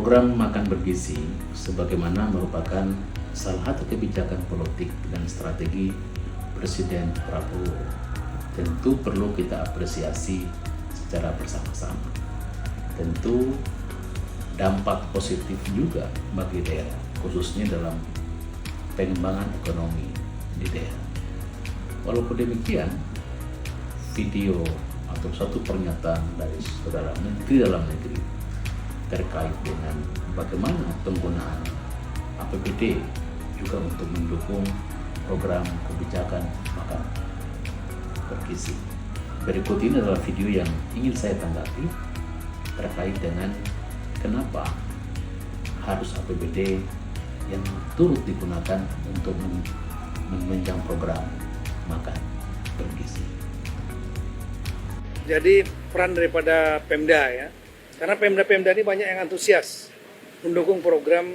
Program makan bergizi sebagaimana merupakan salah satu kebijakan politik dan strategi Presiden Prabowo. Tentu perlu kita apresiasi secara bersama-sama. Tentu dampak positif juga bagi daerah, khususnya dalam pengembangan ekonomi di daerah. Walaupun demikian, video atau satu pernyataan dari Saudara Menteri Dalam Negeri terkait dengan bagaimana penggunaan APBD juga untuk mendukung program kebijakan makan bergizi. Berikut ini adalah video yang ingin saya tanggapi terkait dengan kenapa harus APBD yang turut digunakan untuk menunjang program makan bergizi. Jadi peran daripada Pemda ya, karena Pemda ini banyak yang antusias mendukung program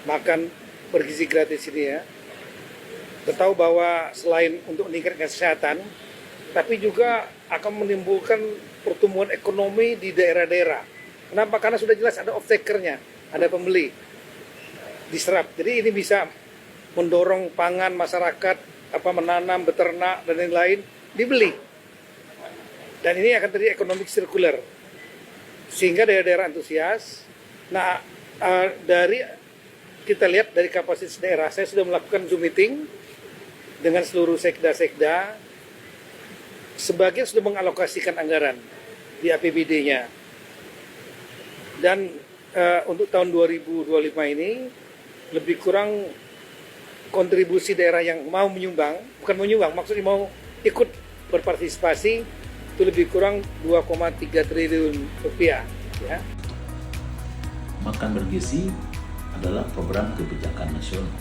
makan bergizi gratis ini ya. Kita tahu bahwa selain untuk meningkatkan kesehatan, tapi juga akan menimbulkan pertumbuhan ekonomi di daerah-daerah. Kenapa? Karena sudah jelas ada off-takernya, ada pembeli, diserap. Jadi ini bisa mendorong pangan masyarakat, menanam, beternak dan lain-lain dibeli. Dan ini akan terjadi economic circular, sehingga daerah-daerah antusias. Nah, dari kita lihat dari kapasitas daerah, saya sudah melakukan Zoom meeting dengan seluruh sekda-sekda. Sebagian sudah mengalokasikan anggaran di APBD-nya. Dan untuk tahun 2025 ini lebih kurang kontribusi daerah yang mau menyumbang, bukan menyumbang, maksudnya mau ikut berpartisipasi itu lebih kurang 2,3 triliun rupiah ya. Makan bergizi adalah program kebijakan nasional.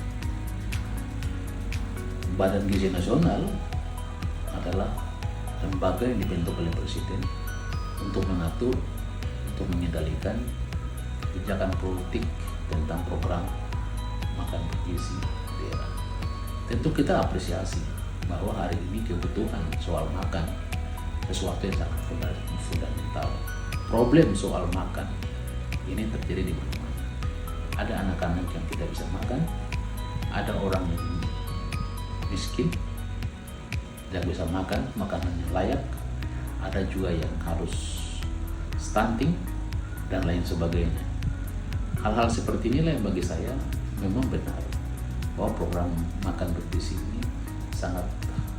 Badan Gizi Nasional adalah lembaga yang dibentuk oleh Presiden untuk mengatur, untuk mengendalikan kebijakan politik tentang program makan bergizi daerah. Tentu kita apresiasi bahwa hari ini kebutuhan soal makan sesuatu yang sangat fundamental. Problem soal makan ini terjadi di mana-mana. Ada anak-anak yang tidak bisa makan, ada orang yang miskin tidak bisa makan makanan yang layak, ada juga yang harus stunting dan lain sebagainya. Hal-hal seperti inilah yang bagi saya memang benar bahwa program makan bergizi ini sangat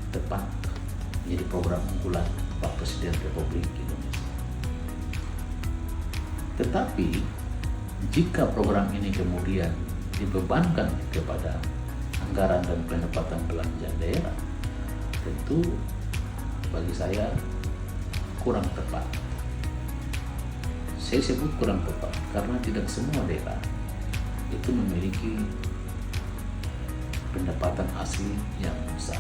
tepat menjadi program unggulan Pak Presiden Republik Indonesia. Tetapi jika program ini kemudian dibebankan kepada anggaran dan pendapatan belanja daerah, tentu bagi saya kurang tepat. Saya sebut kurang tepat karena tidak semua daerah itu memiliki pendapatan asli yang besar.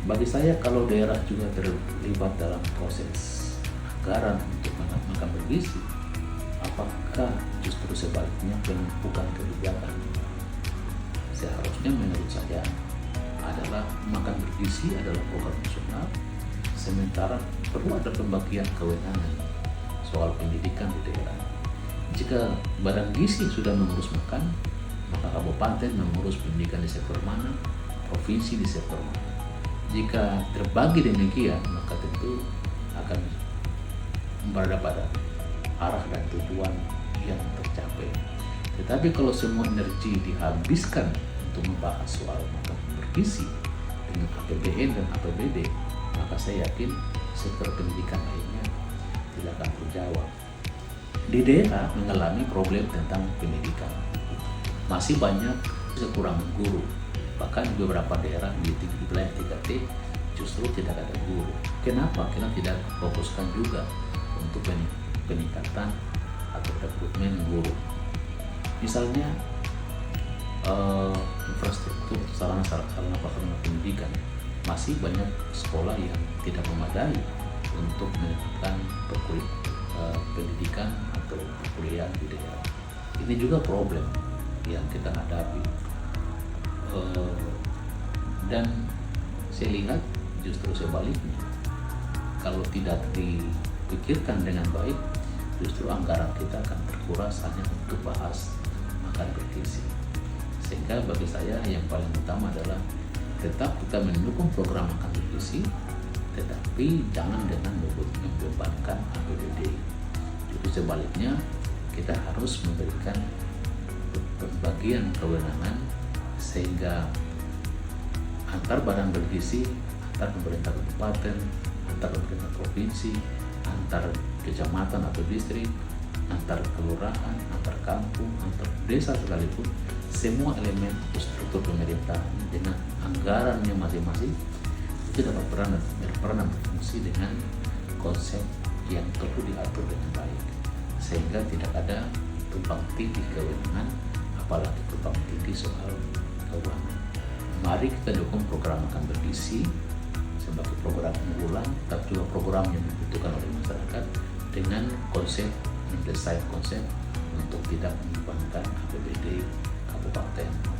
Bagi saya kalau daerah juga terlibat dalam proses anggaran untuk makan bergizi, apakah justru sebaliknya penumpukan kebijakan? Seharusnya menurut saya adalah makan bergizi adalah program nasional, sementara perlu ada pembagian kewenangan soal pendidikan di daerah. Jika Badan Gizi sudah mengurus makan, maka kabupaten mengurus pendidikan di sektor mana, provinsi di sektor mana. Jika terbagi demikian, maka tentu akan berada pada arah dan tujuan yang tercapai. Tetapi kalau semua energi dihabiskan untuk membahas soal makan bergizi dengan APBN dan APBD, maka saya yakin sektor pendidikan lainnya tidak akan terjawab. Di daerah mengalami problem tentang pendidikan. Masih banyak kekurangan guru. Bahkan di beberapa daerah di wilayah 3T justru tidak ada guru. Kenapa? Karena tidak fokuskan juga untuk peningkatan atau rekrutmen guru. Misalnya infrastruktur sarana prasarana pendidikan, masih banyak sekolah yang tidak memadai untuk meningkatkan pendidikan atau perkuliahan di daerah. Ini juga problem yang kita hadapi. Dan saya lihat justru sebaliknya, kalau tidak dipikirkan dengan baik, justru anggaran kita akan terkuras hanya untuk bahas makan bergizi. Sehingga bagi saya yang paling utama adalah tetap kita mendukung program makan bergizi, tetapi jangan dengan membebankan APBD. Justru sebaliknya, kita harus memberikan pembagian kewenangan sehingga antar badan bergizi, antar pemerintah kabupaten, antar pemerintah provinsi, antar kecamatan atau distrik, antar kelurahan, antar kampung, antar desa sekalipun, semua elemen struktur pemerintahan dengan anggarannya masing-masing itu dapat berperan dan berfungsi dengan konsep yang perlu diatur dengan baik, sehingga tidak ada tumpang tindih kewenangan, apalagi tumpang tindih soal keuangan. Mari kita dukung program makan bergizi sebagai program unggulan, tapi juga program yang dibutuhkan oleh masyarakat dengan konsep, mendesain konsep untuk tidak membebankan APBD kabupaten